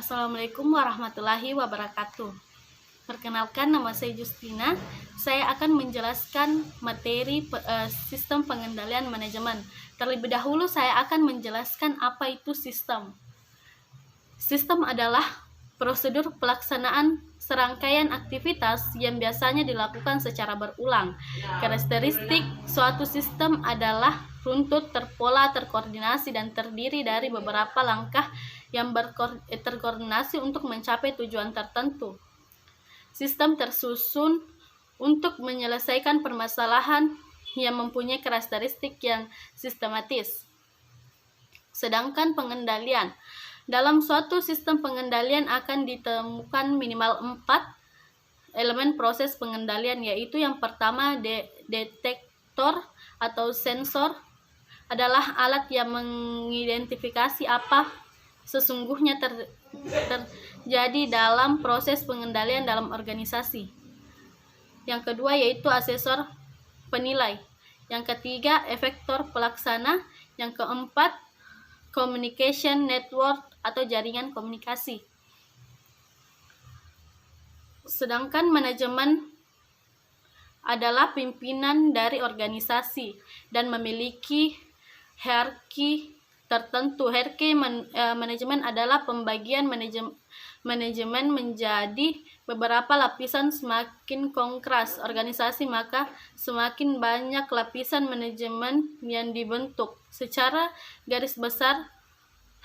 Assalamualaikum warahmatullahi wabarakatuh. Perkenalkan, nama saya Justina. Saya akan menjelaskan materi sistem pengendalian manajemen. Terlebih dahulu saya akan menjelaskan apa itu sistem. Sistem adalah prosedur pelaksanaan serangkaian aktivitas yang biasanya dilakukan secara berulang. Karakteristik suatu sistem adalah runtut, terpola, terkoordinasi, dan terdiri dari beberapa langkah yang terkoordinasi untuk mencapai tujuan tertentu. Sistem tersusun untuk menyelesaikan permasalahan yang mempunyai karakteristik yang sistematis. Sedangkan pengendalian, dalam suatu sistem pengendalian akan ditemukan minimal 4 elemen proses pengendalian, yaitu yang pertama detektor atau sensor adalah alat yang mengidentifikasi apa sesungguhnya terjadi dalam proses pengendalian dalam organisasi. Yang kedua yaitu asesor penilai. Yang ketiga efektor pelaksana. Yang keempat communication network atau jaringan komunikasi. Sedangkan manajemen adalah pimpinan dari organisasi dan memiliki hierarki tertentu. Hierarki manajemen adalah pembagian manajemen menjadi beberapa lapisan. Semakin konkret organisasi, maka semakin banyak lapisan manajemen yang dibentuk. Secara garis besar,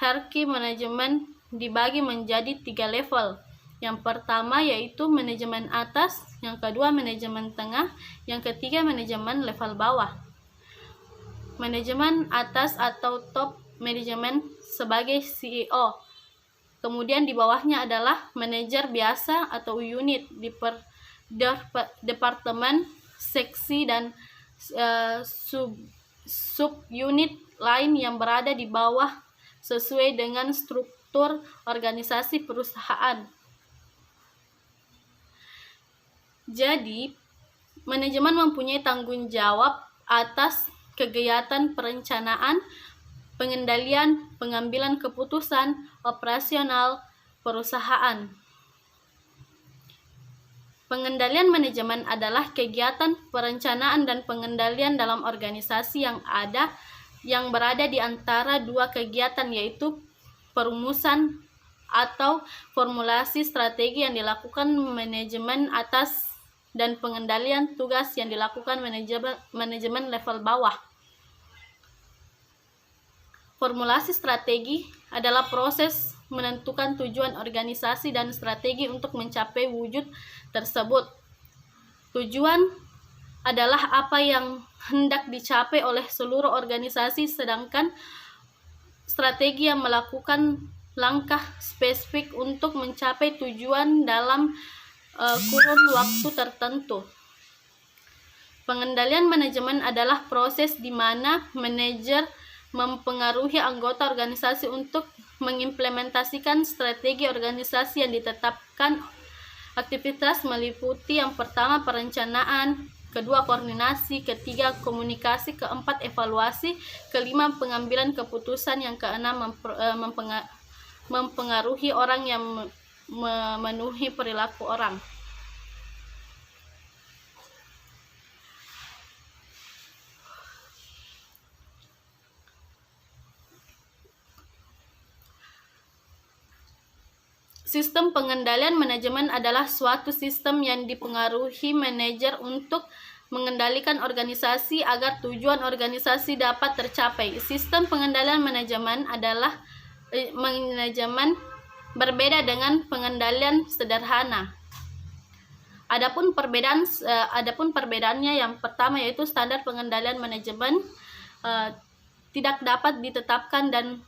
hierarki manajemen dibagi menjadi 3 level. Yang pertama yaitu manajemen atas, yang kedua manajemen tengah, yang ketiga manajemen level bawah. Manajemen atas atau top manajemen sebagai CEO. Kemudian di bawahnya adalah manajer biasa atau unit di departemen, seksi, dan sub-unit lain yang berada di bawah sesuai dengan struktur organisasi perusahaan. Jadi, manajemen mempunyai tanggung jawab atas kegiatan perencanaan, pengendalian, pengambilan keputusan, operasional perusahaan. Pengendalian manajemen adalah kegiatan perencanaan dan pengendalian dalam organisasi yang berada di antara dua kegiatan, yaitu perumusan atau formulasi strategi yang dilakukan manajemen atas dan pengendalian tugas yang dilakukan manajemen level bawah. Formulasi strategi adalah proses menentukan tujuan organisasi dan strategi untuk mencapai wujud tersebut. Tujuan adalah apa yang hendak dicapai oleh seluruh organisasi, sedangkan strategi yang melakukan langkah spesifik untuk mencapai tujuan dalam kurun waktu tertentu. Pengendalian manajemen adalah proses di mana manajer mempengaruhi anggota organisasi untuk mengimplementasikan strategi organisasi yang ditetapkan. Aktivitas meliputi yang pertama perencanaan, kedua koordinasi, ketiga komunikasi, keempat evaluasi, kelima pengambilan keputusan, yang keenam mempengaruhi orang yang memenuhi perilaku orang. Sistem pengendalian manajemen adalah suatu sistem yang dipengaruhi manajer untuk mengendalikan organisasi agar tujuan organisasi dapat tercapai. Sistem pengendalian manajemen adalah manajemen berbeda dengan pengendalian sederhana. Adapun perbedaannya, yang pertama yaitu standar pengendalian manajemen tidak dapat ditetapkan dan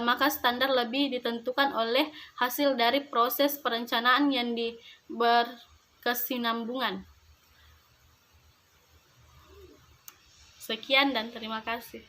maka standar lebih ditentukan oleh hasil dari proses perencanaan yang berkesinambungan. Sekian dan terima kasih.